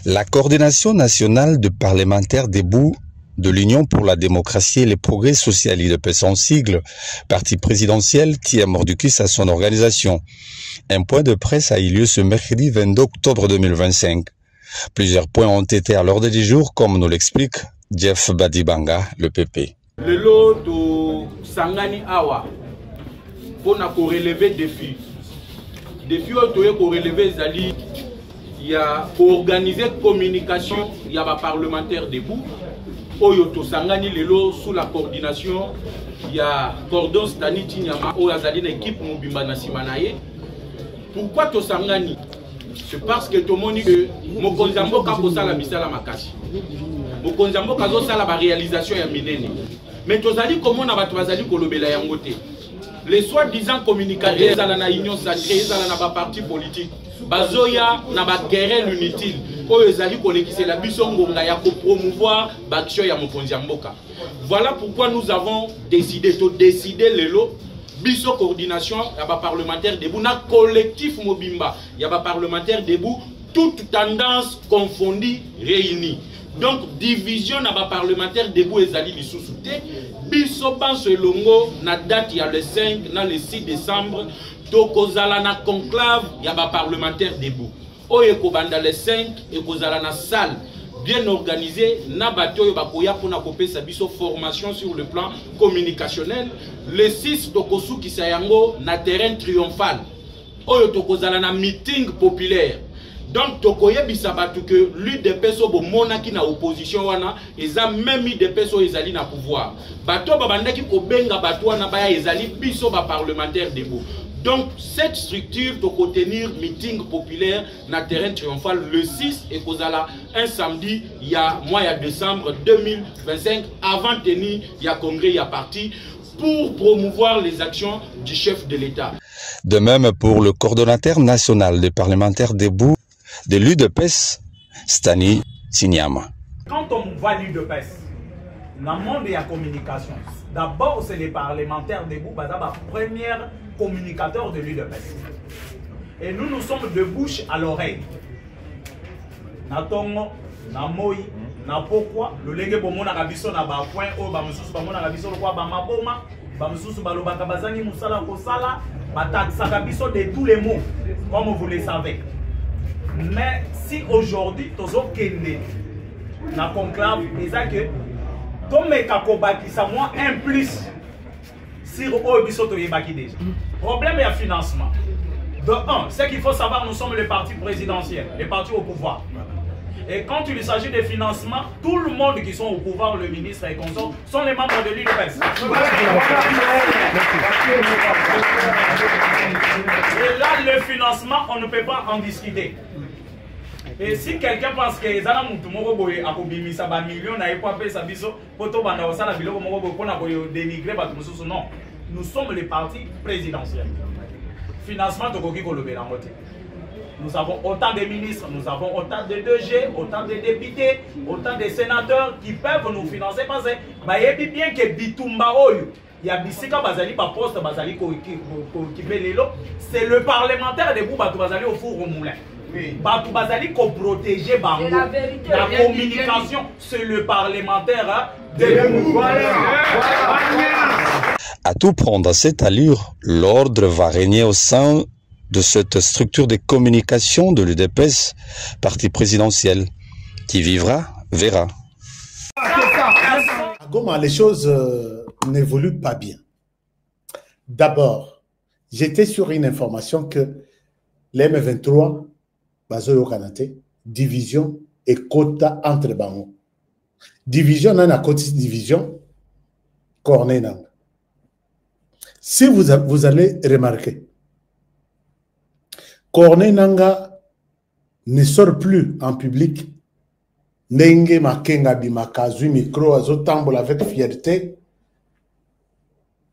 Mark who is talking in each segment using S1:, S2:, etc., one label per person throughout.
S1: La coordination nationale de parlementaires debout de l'Union pour la démocratie et les progrès social IDPS en sigle, parti présidentiel, tient mordicus à son organisation. Un point de presse a eu lieu ce mercredi 22 octobre 2025. Plusieurs points ont été à l'ordre du jour, comme nous l'explique Jeff Badibanga, le PP.
S2: Le lot de Sangani Awa, pour nous relever défis. Défis pour relever Zali, il y a organiser communication, il y a des parlementaires debout. Oyoto Sangani Lelo sous la coordination, il y a Cordon Stani Tinyama, Oyazali l'équipe Mubimba Nasimanaye. Pourquoi to Sangani? C'est parce que tout le monde dit que Mokonzambo Kaposa la Misala Makashi. Mokonzambo Kazosa la réalisation ya minene. Mais tozali comment on a batwazali kolobela yangote. Les soi-disant communicateurs dans la union sacrée, dans la parti politique, bazoya na ba querelle inutile. Oyo ezali kolekise la bisongonga ya ko promouvoir l'action ya Mokonzamboka. Voilà pourquoi nous avons décidé lelo biso coordination ya ba parlementaire debout na collectif Mobimba, ya ba parlementaire debout toute tendance confondue réunie. Donc division na ba parlementaire debout ezali lisusu te. Biso banso elongo na date ya le 5 na le 6 décembre tokozala na conclave ya ba parlementaire debout. Oyo ekobanda le 5 ekozala na salle bien organisé na bato yo bakoya pona kopesa biso formation sur le plan communicationnel. Le 6 tokosu kisayango na terrain triomphal. Oyo tokozala na meeting populaire. Donc tokoye bisabatu que l'UDPS bo monaki na opposition wana eza même UDPS ezali na pouvoir. Bato babandaki ko benga bato wana baya ezali biso ba parlementaire debout. Donc cette structure doit tenir meeting populaire na terrain triomphal le 6 et kozala un samedi il y a mois de décembre 2025 avant tenir il y a congrès il y a parti pour promouvoir les actions du chef de l'État.
S1: De même pour le coordonnateur national des parlementaires debout de l'UDPS, Stani Tinyama.
S3: Quand on voit l'UDPS, dans le monde de la communication, d'abord c'est les parlementaires debout, c'est le premier communicateur de l'UDPS. Et nous, nous sommes de bouche à l'oreille. Na tongo, na moi, na pourquoi, le lenge bomo na kabiso na ba point o ba mususu ba mona kabiso lo kwa ba maboma, ba mususu ba lo ba kabazani musala ko sala, ba taxa kabiso de tous les mots, comme vous le savez. Mais si aujourd'hui, tozo kende na conclave, c'est que comme kakobaki ça moi un plus sur eux bisoto yebaki déjà. Problème et financement. De un, ce qu'il faut savoir, nous sommes le parti présidentiel, les partis au pouvoir. Et quand il s'agit de financement, tout le monde qui sont au pouvoir, le ministre et consorts, sont les membres de l'UDPS. Et là, le financement, on ne peut pas en discuter. Et si quelqu'un pense que les gens ont millions, non, nous sommes les partis présidentiels. Financement, nous avons autant de ministres, nous avons autant de DG, autant de députés, autant de sénateurs qui peuvent nous financer parce que bien que Bitumba Oyo, il y a Bissika Bazali, poste Bazali, c'est le parlementaire de Boubatou Bazali au four au moulin. Batou Bazali qu'on protégeait la communication, c'est le parlementaire de
S1: À tout prendre à cette allure, l'ordre va régner au sein de cette structure de communication de l'UDPS, parti présidentiel, qui vivra, verra.
S4: À Goma, les choses n'évoluent pas bien. D'abord, j'étais sur une information que les M23, Bazoyo Kanate, division et quota entre Bango. Division, on a côté division, Corné Nang. Si vous allez remarquer, Corné Nanga ne sort plus en public. Nenge Makenga Bimakazu micro azotambola avec fierté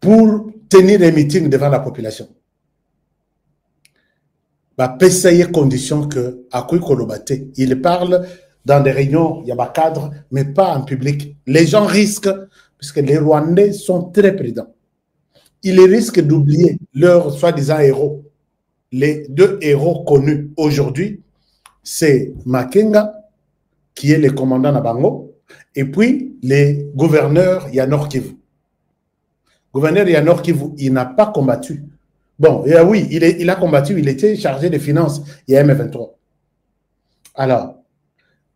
S4: pour tenir un meeting devant la population. Il condition que Akoui Kolobate, il parle dans des réunions, il y a des cadres, mais pas en public. Les gens risquent, puisque les Rwandais sont très prudents. Ils risquent d'oublier leurs soi-disant héros. Les deux héros connus aujourd'hui, c'est Makenga qui est le commandant Nabango, et puis les gouverneurs Nord Kivu. Gouverneur Nord Kivu, il n'a pas combattu. Bon, oui, il a combattu, il était chargé des finances, il y a M23. Alors,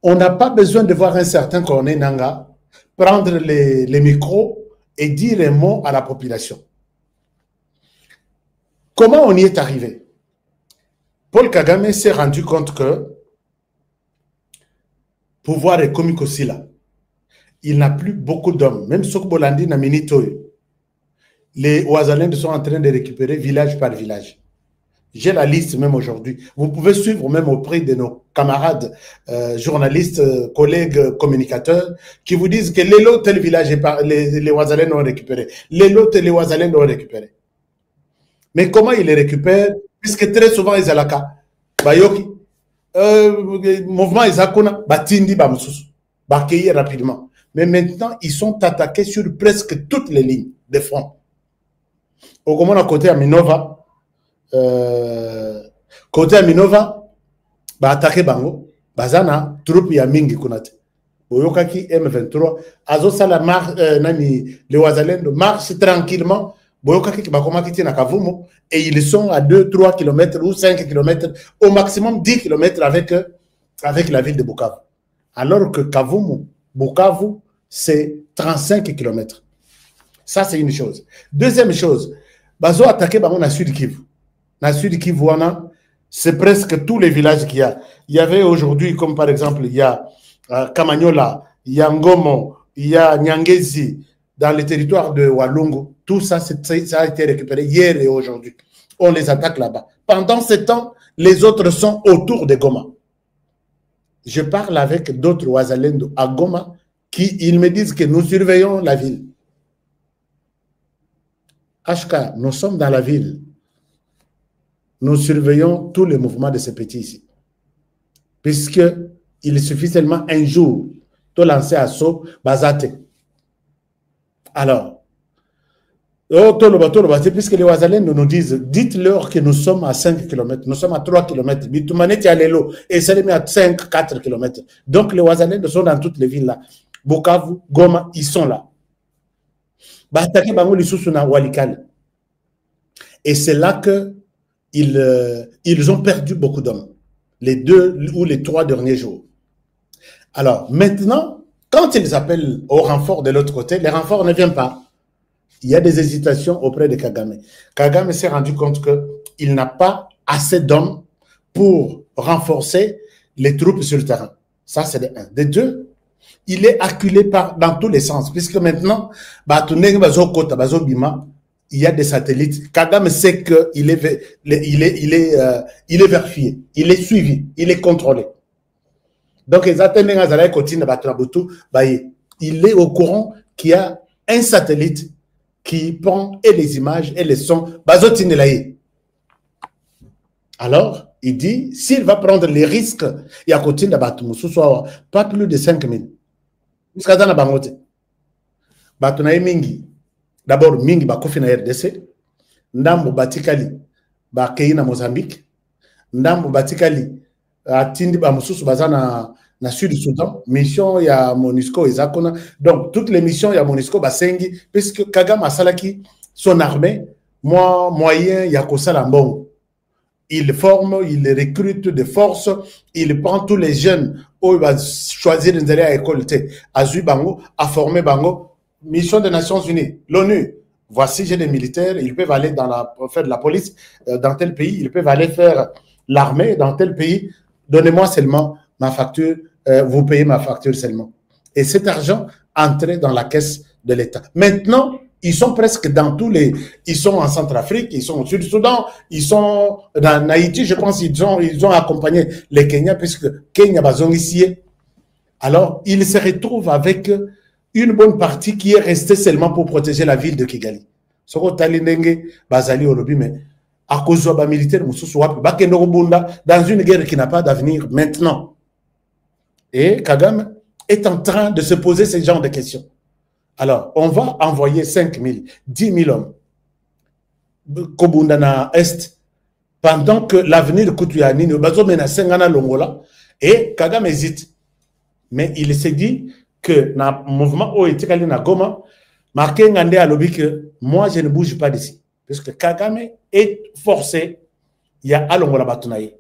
S4: on n'a pas besoin de voir un certain colonel Nanga prendre les micros et dire un mot à la population. Comment on y est arrivé? Paul Kagame s'est rendu compte que pouvoir est comique aussi là. Il n'a plus beaucoup d'hommes. Même Sokbolandi n'a minitoy. Les Ouazalènes sont en train de récupérer village par village. J'ai la liste même aujourd'hui. Vous pouvez suivre même auprès de nos camarades journalistes, collègues, communicateurs, qui vous disent que les tel village, les Ouazalènes ont récupéré. Les Ouazalènes ont récupéré. Mais comment ils les récupèrent? Puisque très souvent, ils ont la cas. Bayoki, mouvement Izakuna, Batindi, Bamsous, Bakeye rapidement. Mais maintenant, ils sont attaqués sur presque toutes les lignes de front. Au comment à côté à Minova, attaqué Bango, Bazana, troupe ya mingi kunate. Boyokaki M23, Azosala les Ouazalènes marchent tranquillement. Et ils sont à 2-3 km ou 5 km, au maximum 10 km avec la ville de Bukavu. Alors que Kavumu, Bukavu, c'est 35 km. Ça, c'est une chose. Deuxième chose, Bazo attaqué dans le sud Kivu. Dans le sud Kivu, c'est presque tous les villages qu'il y a. Il y avait aujourd'hui, comme par exemple, il y a Kamanyola, il y a Ngomo, il y a Nyangezi, dans le territoire de Walungu. Tout ça, ça a été récupéré hier et aujourd'hui. On les attaque là-bas. Pendant ce temps, les autres sont autour de Goma. Je parle avec d'autres Ouazalendo à Goma ils me disent que nous surveillons la ville. HK, nous sommes dans la ville. Nous surveillons tous les mouvements de ces petits ici. Puisqu'il suffit seulement un jour de lancer assaut, Bazate. Alors, puisque les Ouazalènes nous disent, dites-leur que nous sommes à 5 km, nous sommes à 3 km, et c'est à 5-4 km. Donc les Ouazalènes sont dans toutes les villes là. Bukavu, Goma, ils sont là. Et c'est là qu'ils ont perdu beaucoup d'hommes, les 2 ou les 3 derniers jours. Alors maintenant, quand ils appellent au renfort de l'autre côté, les renforts ne viennent pas. Il y a des hésitations auprès de Kagame. Kagame s'est rendu compte qu'il n'a pas assez d'hommes pour renforcer les troupes sur le terrain. Ça, c'est de 1. De 2, il est acculé dans tous les sens, puisque maintenant, il y a des satellites. Kagame sait qu'il est vérifié, il est suivi, il est contrôlé. Donc, il est au courant qu'il y a un satellite qui prend et les images et les sons. Alors, il dit, s'il va prendre les risques, il y a côté pas plus de 5 000. D'abord, Mingi bakofi na RDC, Ndambo Batikali bakei na Mozambique, Ndambo Batikali atindi ba mususu bazana na Sud Soudan, mission ya MONUSCO ezakona. Donc toutes les missions ya MONUSCO basengi puisque Kagame asalaki son armée moyen ya kosala mbongo. Il forme, il recrute des forces, il prend tous les jeunes où il va choisir une école à Zui Bango, à former Bango. Mission des Nations Unies, l'ONU. Voici, j'ai des militaires, ils peuvent aller faire de la police dans tel pays, ils peuvent aller faire l'armée dans tel pays. Donnez-moi seulement ma facture, vous payez ma facture seulement. Et cet argent entrait dans la caisse de l'État. Maintenant, ils sont presque dans tous les... Ils sont en Centrafrique, ils sont au Sud-Soudan, ils sont dans Haïti, je pense qu'ils ont accompagné les Kenyans, puisque Kenya bazong ici. Alors, ils se retrouvent avec une bonne partie qui est restée seulement pour protéger la ville de Kigali. Soko talindenge bazali olobi, mais à cause de la militaire dans une guerre qui n'a pas d'avenir maintenant. Et Kagame est en train de se poser ce genre de questions. Alors, on va envoyer 5 000, 10 000 hommes Kobundana Est pendant que l'avenir de Koutouyanine, et Kagame hésite. Mais il s'est dit que dans le mouvement Oetikali na Goma, marqué Ngande a lobby que moi je ne bouge pas d'ici. Parce que Kagame est forcé, il y a Alongola Batunaye.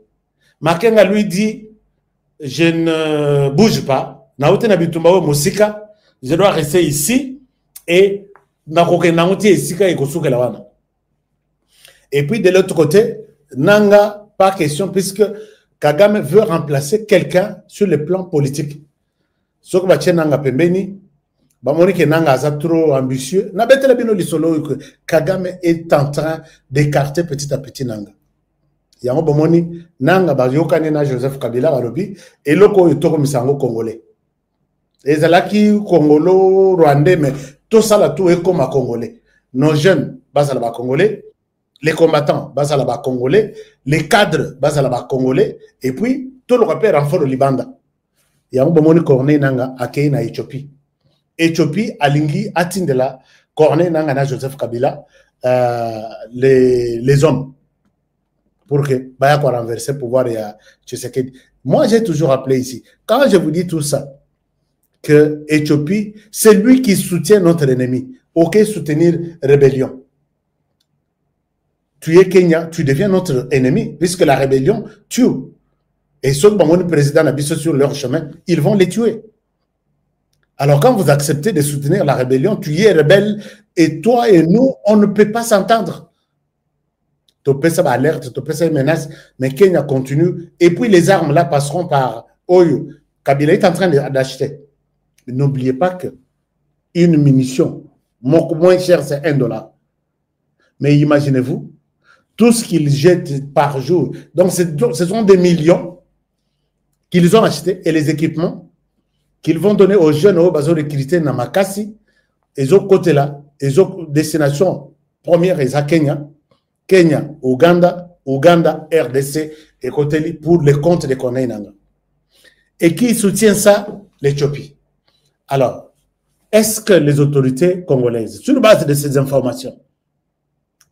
S4: Marqué lui dit je ne bouge pas. Naote Nabitumba Mosika, je dois rester ici et Nakoke Naote Sika et Kosuke Lawana. Et puis de l'autre côté, Nanga, pas question, puisque Kagame veut remplacer quelqu'un sur le plan politique. Ce que Nanga Pembeni, Monique Nanga a trop ambitieux. Kagame est en train d'écarter petit à petit Nanga. Yango Bomoni, Nanga Bayokane na Joseph Kabila Barobi, et loko yotoko misango congolais. Et Zalaki congolo rwandais, mais tout ça là tout est comme à congolais. Nos jeunes, bas à la congolais. Les combattants, bas à la congolais, les cadres, bas à la congolais, et puis tout le rappel renfort au Libanda. Il y a un bon corné nanga akei na Éthiopie. Éthiopie alingi atindela corné nanga na Joseph Kabila les hommes pour que baya quoi renverser pouvoir et Tshisekedi. Moi j'ai toujours appelé ici. Quand je vous dis tout ça, que Éthiopie, c'est lui qui soutient notre ennemi. Ok, soutenir rébellion. Tu es Kenya, tu deviens notre ennemi, puisque la rébellion tue. Et ceux qui ont le président Nabiso sur leur chemin, ils vont les tuer. Alors quand vous acceptez de soutenir la rébellion, tu es rebelle, et toi et nous, on ne peut pas s'entendre. Tu peux ça alerte, tu peux ça menace, mais Kenya continue. Et puis les armes là passeront par Oyo. Kabila est en train d'acheter. N'oubliez pas que une munition, moins cher, c'est $1. Mais imaginez-vous, tout ce qu'ils jettent par jour. Donc, ce sont des millions qu'ils ont achetés et les équipements qu'ils vont donner aux jeunes au bateau de Kirité Namakasi. Et autres côté là, les autres destinations premières, ils à Kenya, Ouganda, RDC et côté pour les comptes de Konainanga. Et qui soutient ça? L'Éthiopie. Alors, est-ce que les autorités congolaises, sur base de ces informations,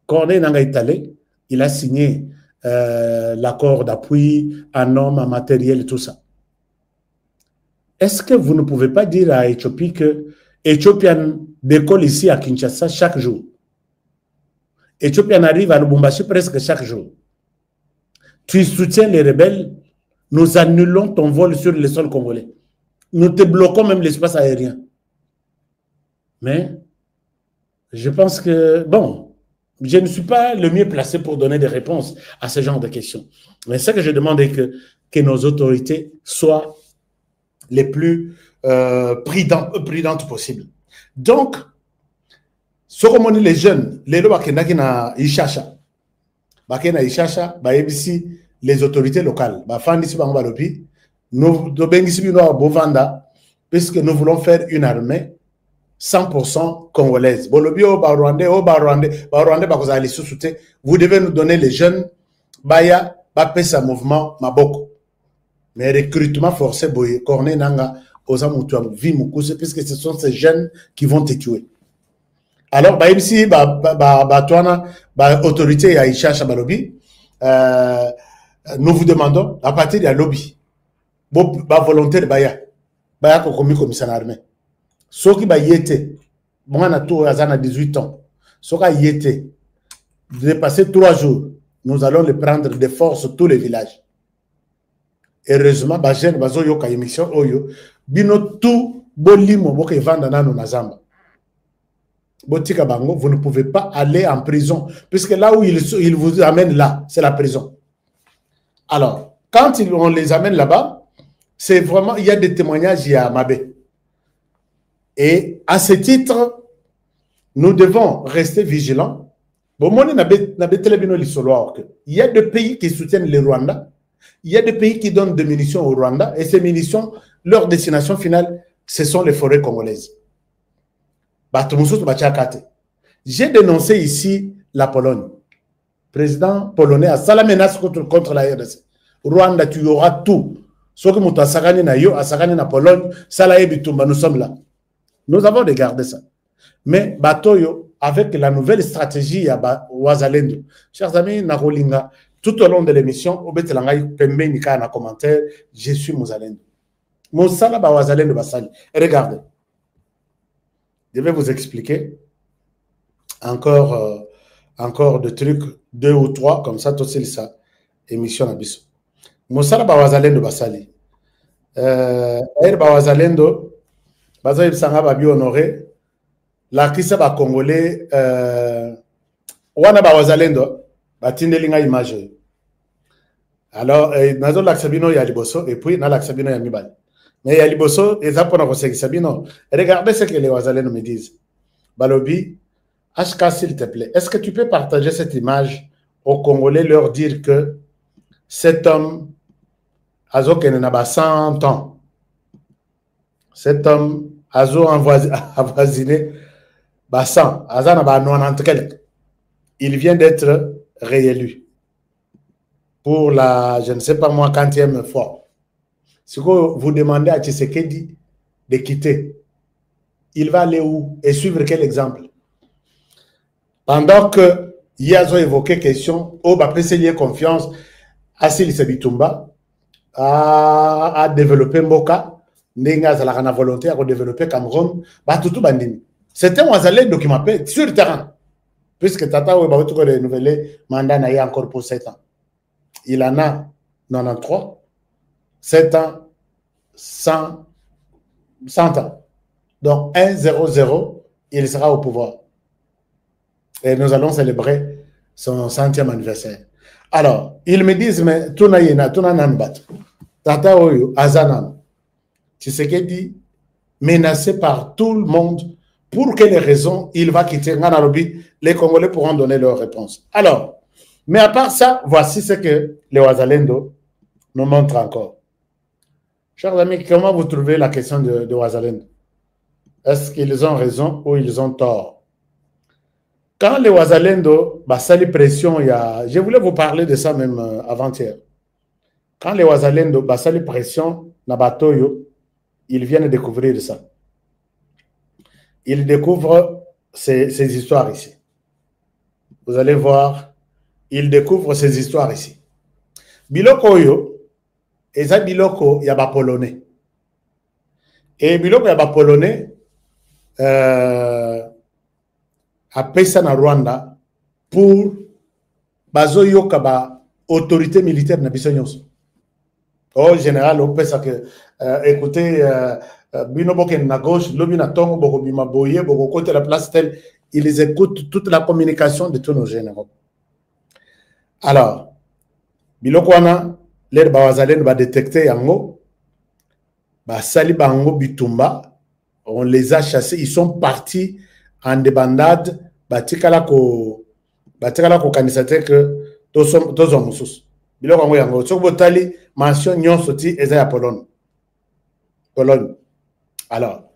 S4: Konainanga est allé, il a signé l'accord d'appui en hommes, en matériel et tout ça. Est-ce que vous ne pouvez pas dire à Éthiopie que Éthiopian décolle ici à Kinshasa chaque jour? Éthiopian arrive à Lubumbashi presque chaque jour. Tu soutiens les rebelles, nous annulons ton vol sur le sol congolais. Nous te bloquons même l'espace aérien. Mais je pense que, bon, je ne suis pas le mieux placé pour donner des réponses à ce genre de questions. Mais ce que je demande est que nos autorités soient les plus prudentes possibles. Donc, ce qu'on dit les jeunes, les lois qui na Ishasha, les autorités locales, nous puisque nous voulons faire une armée 100% congolaise. Vous devez nous donner les jeunes, Baya, Bapesa mouvement, Maboko. Mais recrutement forcé, Corné Nanga, Osamutuam, Vimukuse, puisque ce sont ces jeunes qui vont te tuer. Alors, ici, autorité à Isha Chabalobi, nous vous demandons, à partir de la lobby, volonté de Baya comme commissaire armée. Ce qui va y être, moi, à 18 ans, ce qui va y être, de passer 3 jours, nous allons les prendre de force tous les villages. Heureusement, Bajen, Bazoyo, Kayemission, Oyo, Bino, tout, Bolimo, Boke, Vandana, Nazamba. Botika Bango, vous ne pouvez pas aller en prison, puisque là où ils vous amènent là, c'est la prison. Alors, quand on les amène là-bas, c'est vraiment, il y a des témoignages, il y a Mabé. Et à ce titre, nous devons rester vigilants. Il y a des pays qui soutiennent le Rwanda. Il y a des pays qui donnent des munitions au Rwanda. Et ces munitions, leur destination finale, ce sont les forêts congolaises. J'ai dénoncé ici la Pologne. Le président polonais a la menace contre la RDC. Rwanda, tu auras tout. Ce que nous avons en Pologne, nous sommes là. Nous avons regardé ça. Mais Batoyo, avec la nouvelle stratégie à Ouazalendo, chers amis, Narolinga, tout au long de l'émission, au Betelangaï, Pembe Nika na commentaire, je suis Mouzalendo. Moussala Bawazalendo Basali. Regardez. Je vais vous expliquer encore de trucs, 2 ou 3, comme ça, tout ça, émission à Bissot. Moussala Bawazalendo Basali. Bawazalendo, Bazaïb Sanga Babi honoré, la Kissa ba Congolais, Wana Bawazalendo, Batindelinga image. Alors, dans l'Axabino, il y a Liboso, et puis dans l'Axabino, il y a Mibal. Mais il y a Liboso, et ça pour nous Sabino. Regardez ce que les Wazalendo me disent. Balobi, HK, s'il te plaît, est-ce que tu peux partager cette image aux Congolais, leur dire que cet homme, Azo Kenenaba 100 ans, cet homme, Azo avoisiné, 100, Azanaba 90 quelques, il vient d'être réélu pour la, je ne sais pas moi, quantième fois. Si vous demandez à Tshisekedi de quitter, il va aller où et suivre quel exemple? Pendant que Yazo évoqué question, au Bapeselier confiance, Assil Sebitumba a développé Mboka, Nenga Zalakana volonté à développer Cameroun, Batutu Bandini. C'était un Wazalendo qui m'appelle sur le terrain, puisque Tata Oueba a renouvelé mandat Naya encore pour 7 ans. Il en a 93, 7 ans, 100 ans. Donc 1-0-0, il sera au pouvoir. Et nous allons célébrer son 100e anniversaire. Alors, ils me disent, mais Tuna Yena, Tuna Nanbat, Tata Oyo, Azanam, Tshisekedi, menacé par tout le monde, pour quelles raisons il va quitter Nganarobi, les Congolais pourront donner leur réponse. Alors, mais à part ça, voici ce que les Wazalendo nous montrent encore. Chers amis, comment vous trouvez la question de Wazalendo? Est-ce qu'ils ont raison ou ils ont tort? Quand les Wazalendo, sali pression, je voulais vous parler de ça même avant-hier. Quand les Wazalendo, sali pression, Nabatoyo, ils viennent découvrir ça. Ils découvrent ces histoires ici. Vous allez voir, ils découvrent ces histoires ici. Biloko yo, eza biloko yaba polonais. Et biloko yaba polonais, appelle ça na Rwanda pour bazoyo kaba autorité militaire na biso nyonso. Au général, on peut ça que écoutez bino boken na gauche, lobi na tongo boko bima boye boko côté la place telle, ils écoutent toute la communication de tous nos généraux. Alors, biloko wana l'air bawazalen va détecter yango ba sali bango bitumba, on les a chassés, ils sont partis en débandade. Batikala ko kanisate que tous hommes sous. Biloko yango yango. Sok botali mention nyon soti eza ya Pologne. Alors,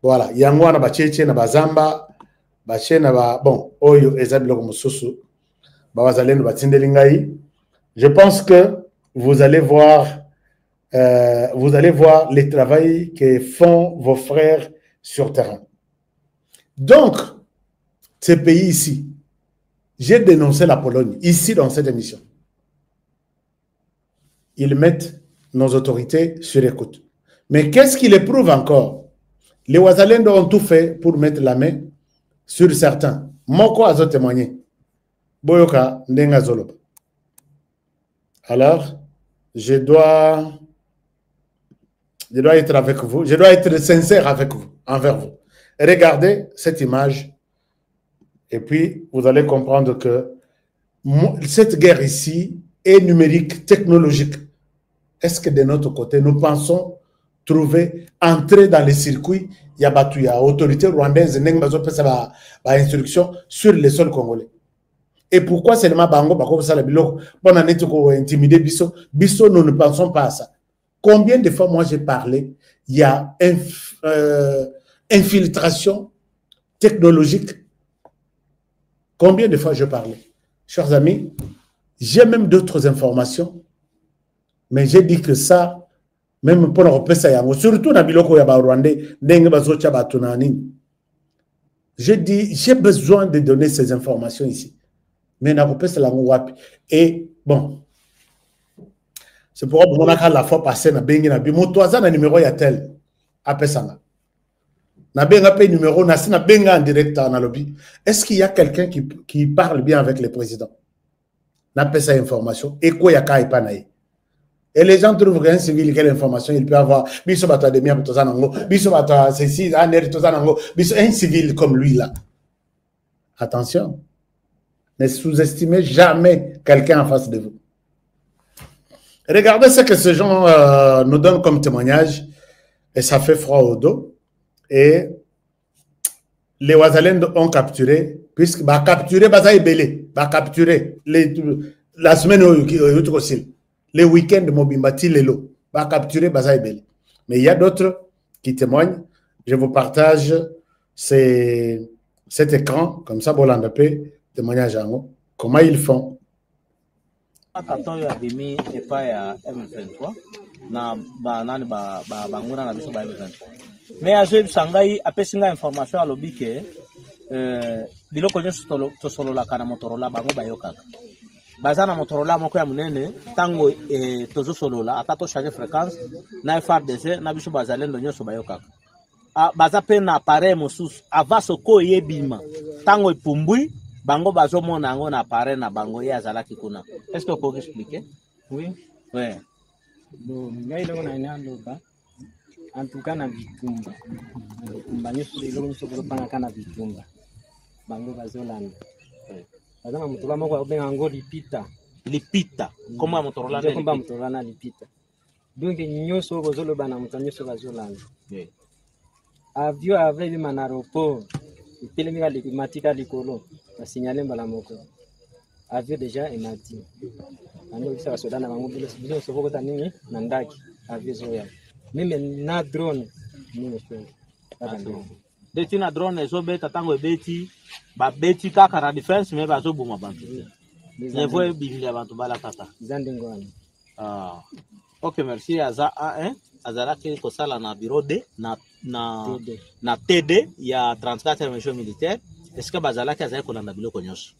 S4: voilà. Yango wana bacheche na bazamba, bache na ba bon oyo eza biloko mususu. Bawazalendo batindelingai. Je pense que vous allez voir les travail que font vos frères sur terrain. Donc, ce pays ici, j'ai dénoncé la Pologne, ici dans cette émission. Ils mettent nos autorités sur écoute. Mais qu'est-ce qui les prouve encore? Les Wazalendo ont tout fait pour mettre la main sur certains. Moko a témoigné. Boyoka Ndenga Zoloba. Alors, je dois être avec vous, je dois être sincère avec vous, envers vous. Regardez cette image et puis vous allez comprendre que cette guerre ici est numérique, technologique. Est-ce que de notre côté, nous pensons trouver, entrer dans les circuits, il y a autorité rwandaise, instruction sur les sols congolais. Et pourquoi seulement Bango, intimider Bisso? Bisso, nous ne pensons pas à ça. Combien de fois moi j'ai parlé, il y a infiltration technologique. Combien de fois je parlais? Chers amis, j'ai même d'autres informations, mais j'ai dit que ça, même pour nous ça, surtout dans biloko ya Rwandais, j'ai dit, j'ai besoin de donner ces informations ici. Mais na la wapi. Et bon, C'est pourquoi on a la fois passée na bengi na bi motoaza na numéro ya tel apesanga. Na benga pe numéro na si na benga en direct na lobby. Est-ce qu'il y a quelqu'un qui parle bien avec le président? Na pesa information et quoi ya kai panaï. Et les gens trouvent qu'un civil quelle information il peut avoir biso bata de mia tozanango biso bata ceci aner tozanango biso un civil comme lui là. Attention. Ne sous-estimez jamais quelqu'un en face de vous. Regardez ce que ces gens nous donnent comme témoignage et ça fait froid au dos. Et les Ouazalènes ont capturé, puisque va capturer, va capturer la semaine les week-ends de Mobimbati Lelo, va capturer Bazaï Belé. Mais il y a d'autres qui témoignent. Je vous partage cet écran, comme ça, Bolanda P, témoignage à nous. Comment ils font?
S5: Quand il y a mis et pas à M23, na banane banguna na biso ba M23. Mais à ce Shanghai a pesé information à lobby que biloko nyoso to solo la kana Motorola bango bayoka. Bazana Motorola moko ya munene tango tozo solo la ata to changer fréquence na FRDC na biso bazalendo nyoso bayoka. Baza pe na appareil mosusu avaso ko yebima tango epumbui bango bazo mona ngo na appareil na bango ya zalaki kuna. Est-ce que vous pouvez expliquer?
S6: Oui.
S5: Ouais.
S6: Bon, ngai lo na ina loba. En tout cas na bitumba. Mbanyo silo nso ko panga kana bitumba. Bango bazolanda. Bazana Motorola moko benga ngo lipita.
S5: Lipita. Comment Motorola na
S6: lipita? Motorola na lipita. Donc nyoso bazoloba na mutanyo so bazolanda. Oui. Avion avec le aéroport. Telemi ka limatika likolo. A signalé Mbalamoko. Avion déjà est mati. Ando bisa soda na bango bilo so ko tanini na ndaki avion zoya. Meme na drone ni monsieur.
S5: Deti na drone zo beta tango beti ba beti kaka na defense me ba zo buma bantu. Ne voye bilia bantu bala kata.
S6: Zandingwana.
S5: Ah. OK, merci Aza A1. Azala ke ko sala na bureau de na TD ya 34 mission militaire. Est-ce que bazala ke azala ko na biloko nyos?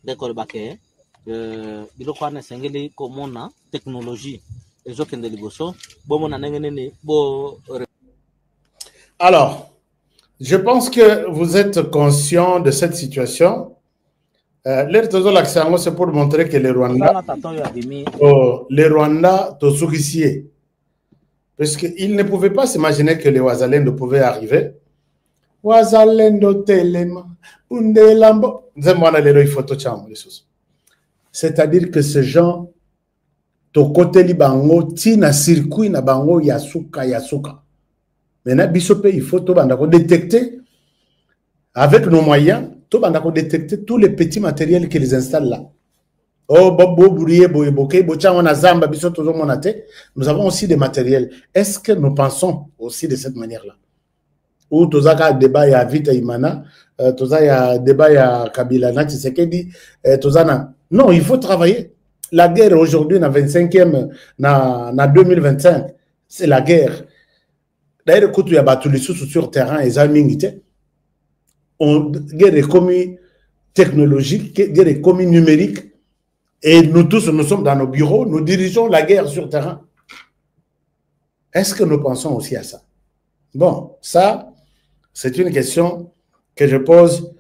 S5: D'accord baké biloko ana sengeli komona technologie ezokende liboso bomona nengene bo.
S4: Alors, je pense que vous êtes conscient de cette situation. C'est pour montrer que les Rwandais sont parce qu'ils ne pouvaient pas s'imaginer que les Ouazalènes pouvaient arriver. C'est-à-dire que ces gens, to côté libango, tina circuit na bango yasuka. Maintenant, Bissopé, il faut détecter avec nos moyens, détecter tous les petits matériels qu'ils installent là. Oh, nous avons aussi des matériels. Est-ce que nous pensons aussi de cette manière-là? Ou tozaka débat ya Vita Imana, tozaya débat ya Kabila na Tshisekedi, tozana. Non, il faut travailler. La guerre aujourd'hui, na 25e, na 2025, c'est la guerre. D'ailleurs, quand il y a battu les sous sur terrain, les amis, on guerre commis technologique, guerre commis numérique, et nous tous, nous sommes dans nos bureaux, nous dirigeons la guerre sur terrain. Est-ce que nous pensons aussi à ça? Bon, ça, c'est une question que je pose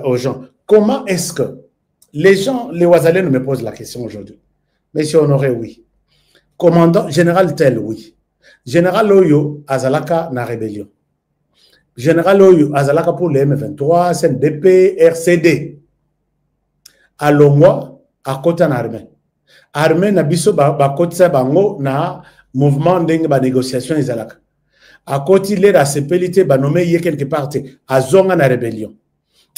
S4: aux gens. Comment est-ce que les gens, les Ouazalènes me posent la question aujourd'hui? Monsieur Honoré, oui. Commandant, général tel, oui. Général Oyo, Azalaka, na rébellion. Général Oyo, Azalaka pour les M23, CNDP, RCD. À Longwa, à côté na armée. Armée na biso ba côté bango na mouvement ndenge ba négociation Azalaka. À côté les racepelité ba nommé yé quelque part à zonga na rébellion.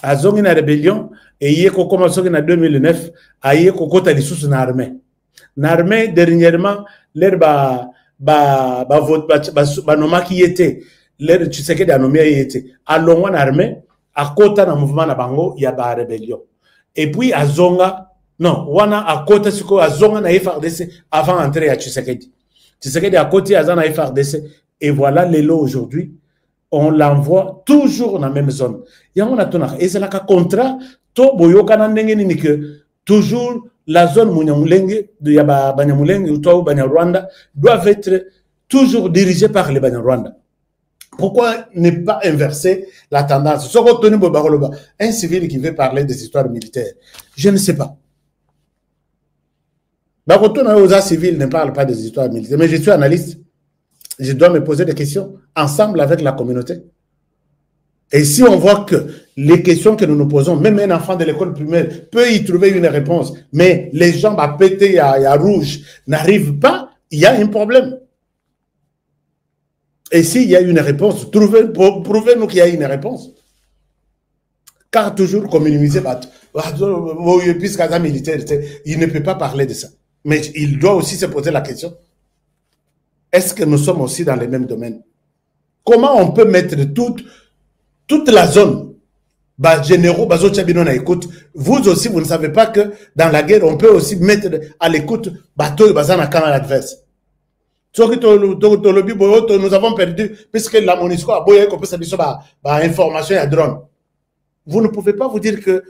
S4: À zonga na rébellion et yé ko commencé en 2009 à yé ko kota lisusu na armée. Na armée dernièrement l'air ba noma qui était l'air tu sais que da nommé était à Longwa na armée à côté na mouvement na bango ya ba rébellion. Et puis à zonga non, wana à côté siko à zonga na FRDC avant d'entrer à Tshisekedi. Tshisekedi à côté à zana FRDC et voilà les lots aujourd'hui, on l'envoie toujours dans la même zone. Et on a et c'est là qu'un contrat to boyoka na ndenge ni que toujours la zone Munyamulenge, de Banyamulenge ou Banyarwanda doivent être toujours dirigés par les Banyarwanda. Pourquoi ne pas inverser la tendance? Un civil qui veut parler des histoires militaires, je ne sais pas. Un civil ne parle pas des histoires militaires, mais je suis analyste. Je dois me poser des questions ensemble avec la communauté. Et si on voit que les questions que nous nous posons, même un enfant de l'école primaire peut y trouver une réponse, mais les jambes à péter à rouge n'arrivent pas, il y a un problème. Et s'il y a une réponse, prouvez-nous qu'il y a une réponse. Car toujours communauté, militaire, il ne peut pas parler de ça. Mais il doit aussi se poser la question, est-ce que nous sommes aussi dans les mêmes domaines? Comment on peut mettre toute la zone, généraux, écoute, vous aussi, vous ne savez pas que dans la guerre, on peut aussi mettre à l'écoute bateau et adverse. Nous avons perdu, puisque la MONUSCO a beau information et drone. Vous ne pouvez pas vous dire que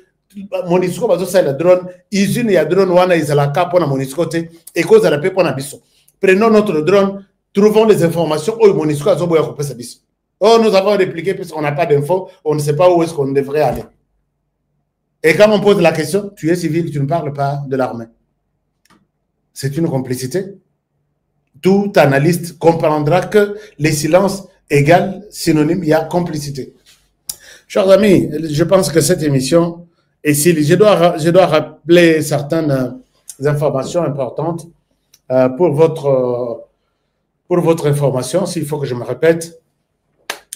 S4: MONUSCO a la drone, usine et drone, wana izalaka pour la MONUSCO, et cause à la paix pour la biso. Prenons notre drone, trouvons les informations, oh, MONUSCO a beau sa biso. Oh, nous avons répliqué puisqu'on n'a pas d'infos, on ne sait pas où est-ce qu'on devrait aller. Et quand on pose la question, tu es civil, tu ne parles pas de l'armée. C'est une complicité. Tout analyste comprendra que les silences égale synonyme, il y a complicité. Chers amis, je pense que cette émission, et si je dois rappeler certaines informations importantes pour votre information, s'il faut que je me répète.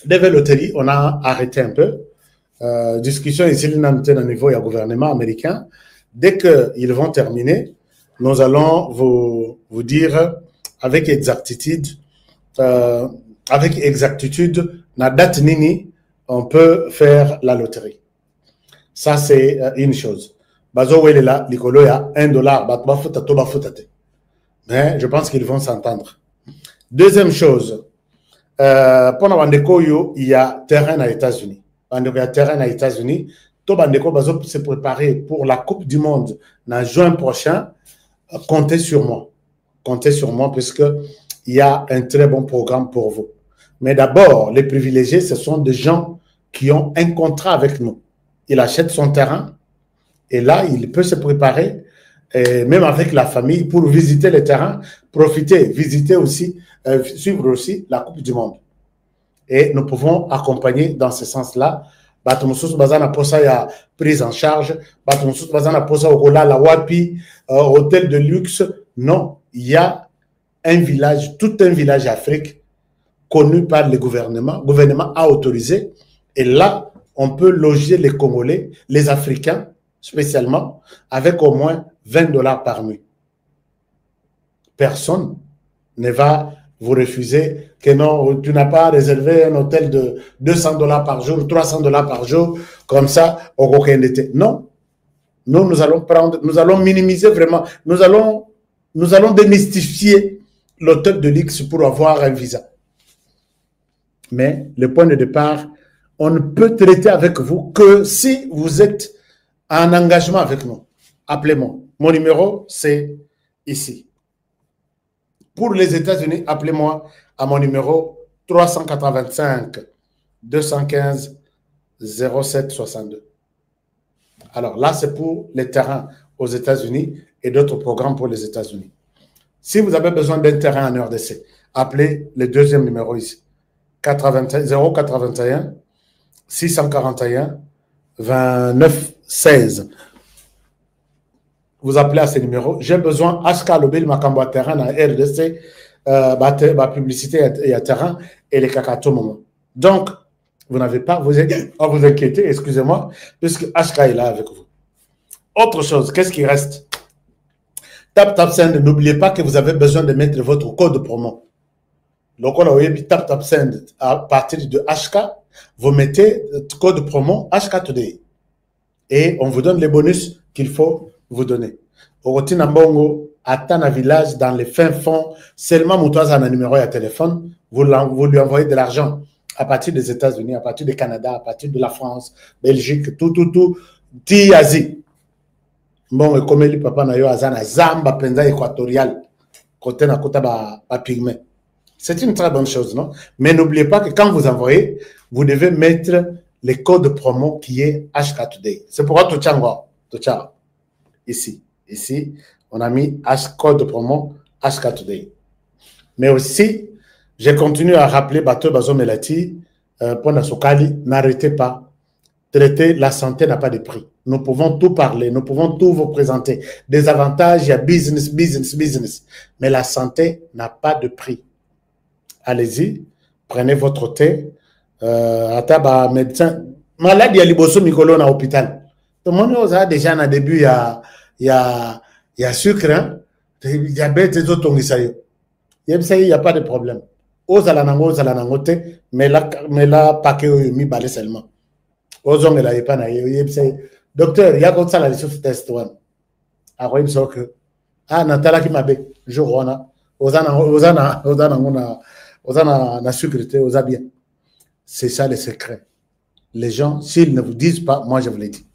S4: Dès loterie, on a arrêté un peu. Discussion ici, au niveau du gouvernement américain. Dès qu'ils vont terminer, nous allons vous dire avec exactitude, la date nini, on peut faire la loterie. Ça, c'est une chose. Bazo là, l'icolo, il y a $1, mais je pense qu'ils vont s'entendre. Deuxième chose, pendant Bandeko, il y a terrain aux États-Unis. Il y a terrain aux États-Unis. Tout Bandeko va se préparer pour la Coupe du Monde en juin prochain. Comptez sur moi. Comptez sur moi puisqu'il y a un très bon programme pour vous. Mais d'abord, les privilégiés, ce sont des gens qui ont un contrat avec nous. Il achète son terrain et là, il peut se préparer, même avec la famille, pour visiter le terrain, profiter, visiter aussi, suivre aussi la Coupe du Monde. Et nous pouvons accompagner dans ce sens-là. Batumoussous Bazana Posa, il y a prise en charge. Batumoussous Bazana Posa, Ogola, la Wapi, hôtel de luxe. Non, il y a un village, tout un village d'Afrique connu par le gouvernement. Le gouvernement a autorisé. Et là, on peut loger les Congolais, les Africains spécialement, avec au moins $20 par nuit. Personne ne va vous refuser que non, tu n'as pas réservé un hôtel de $200 par jour, $300 par jour, comme ça, au Kokendete. Non. Nous allons minimiser vraiment, nous allons démystifier l'hôtel de luxe pour avoir un visa. Mais le point de départ, on ne peut traiter avec vous que si vous êtes en engagement avec nous. Appelez-moi. Mon numéro, c'est ici. Pour les États-Unis, appelez-moi à mon numéro 385 215 0762. Alors là, c'est pour les terrains aux États-Unis et d'autres programmes pour les États-Unis. Si vous avez besoin d'un terrain en RDC, appelez le deuxième numéro ici. 081 641 29 16. Vous appelez à ce numéro. J'ai besoin HK Lobel Makambo terrain à RDC, ma publicité et à terrain et les Kakato moment. Donc, vous n'avez pas à vous inquiéter, excusez-moi, puisque HK est là avec vous. Autre chose, qu'est-ce qui reste? TapTapSend, n'oubliez pas que vous avez besoin de mettre votre code promo. Donc, on a TapTapSend à partir de HK, vous mettez le code promo HK Today et on vous donne les bonus qu'il faut vous donner. Au Rotina Mbongo, à Tana Village, dans les fins fonds, seulement Moutouaz a un numéro et un téléphone, vous lui envoyez de l'argent à partir des États-Unis, à partir du Canada, à partir de la France, Belgique, tout, Asie. Bon, comme le papa na yo azana zamba penza équatorial côté na kota ba pygmée. C'est une très bonne chose, non? Mais n'oubliez pas que quand vous envoyez, vous devez mettre le code promo qui est HK Today. C'est pourquoi Tocha. Ici, on a mis code promo HK Today. Mais aussi, je continue à rappeler Bato Bazo Melati, pendant Sokali, n'arrêtez pas. Traiter la santé n'a pas de prix. Nous pouvons tout parler, nous pouvons tout vous présenter. Des avantages, il y a business. Mais la santé n'a pas de prix. Allez-y, prenez votre thé. Ataba médecin. Malade, il y a liboso mikolo na hôpital. Tout le monde a déjà au début, il y a sucre, hein? Diabète et autres, il n'y a pas de problème. Mais là, pas que mi balé seulement. Docteur, il y a comme ça la licence test one. Alors, il me que Natala qui m'a dit, je rona, osana sécurité, osa bien. C'est ça le secret. Les gens, s'ils ne vous disent pas, moi je vous l'ai dit.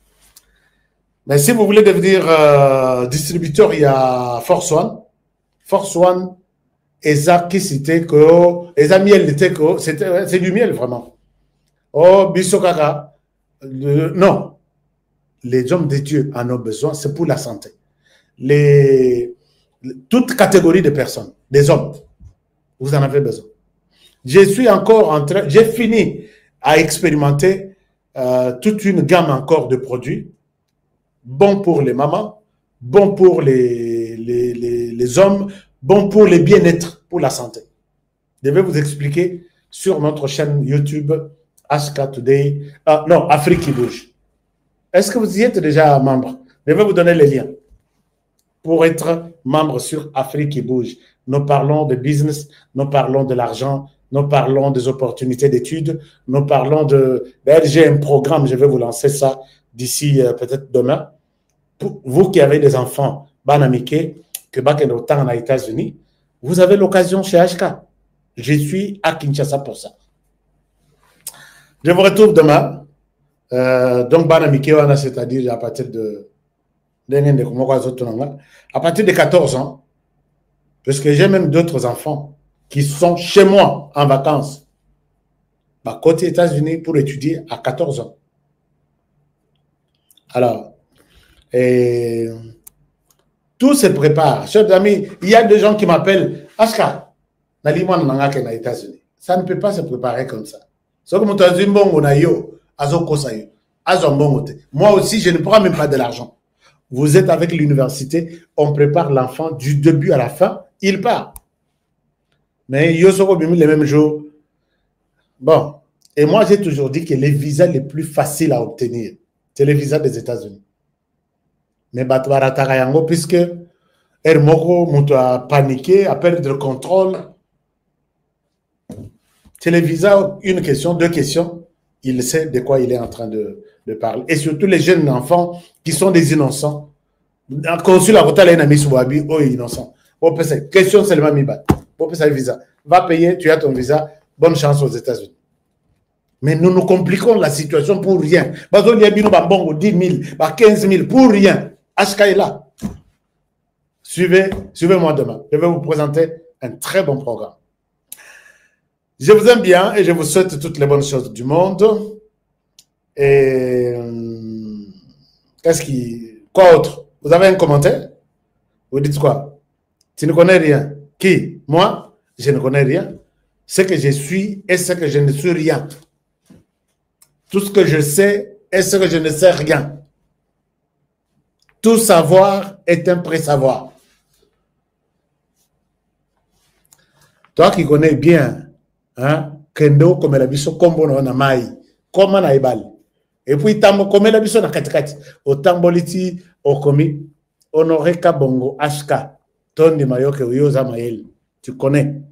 S4: Mais si vous voulez devenir distributeur, il y a Force One. Force One, Eza qui citait que, Eza miel était que, c'est du miel vraiment. Oh, Bissokaka. Non, les hommes de Dieu en ont besoin, c'est pour la santé. Toute catégorie de personnes, des hommes, vous en avez besoin. Je suis encore en train, j'ai fini à expérimenter toute une gamme encore de produits, bons pour les mamans, bons pour les hommes, bons pour le bien-être, pour la santé. Je vais vous expliquer sur notre chaîne YouTube, HK Today, non, Afrique qui bouge. Est-ce que vous y êtes déjà membre? Je vais vous donner les liens pour être membre sur Afrique qui bouge. Nous parlons de business, nous parlons de l'argent, nous parlons des opportunités d'études, nous parlons de... D'ailleurs, j'ai un programme, je vais vous lancer ça d'ici peut-être demain. Pour vous qui avez des enfants, banamike, que baken autant aux États-Unis, vous avez l'occasion chez HK. Je suis à Kinshasa pour ça. Je vous retrouve demain. Donc, c'est-à-dire à partir de 14 ans, parce que j'ai même d'autres enfants qui sont chez moi en vacances, côté États-Unis pour étudier à 14 ans. Alors, tout se prépare. Chers amis, il y a des gens qui m'appellent Aska, États-Unis. Ça ne peut pas se préparer comme ça. Moi aussi, je ne prends même pas de l'argent. Vous êtes avec l'université, on prépare l'enfant du début à la fin, il part. Mais Yosoko Bimi les mêmes jours. Bon, et moi j'ai toujours dit que les visas les plus faciles à obtenir, c'est les visas des États-Unis. Mais Batwaratarayango, puisque Hermoko Mouto a paniqué, a perdu le contrôle. C'est les visas, une question, deux questions. Il sait de quoi il est en train de parler. Et surtout les jeunes enfants qui sont des innocents. Consul à Rota, innocent. Question seulement Miba. Visa. Va payer, tu as ton visa. Bonne chance aux États-Unis. Mais nous nous compliquons la situation pour rien. 10 000, 15 000 pour rien. HK est là. Suivez-moi demain. Je vais vous présenter un très bon programme. Je vous aime bien et je vous souhaite toutes les bonnes choses du monde. Et quoi autre? Vous avez un commentaire? Vous dites quoi? Tu ne connais rien. Qui? Moi? Je ne connais rien. Ce que je suis et ce que je ne suis rien. Tout ce que je sais et ce que je ne sais rien. Tout savoir est un pré-savoir. Toi qui connais bien, hein, Kendo comme la biso kombo na mai, comment na ibali. Et puis tambo comme la biso na katikati, o tamboliti o komi honoré Kabongo HK, Tony Mayoke Uyoza Mael. Tu connais.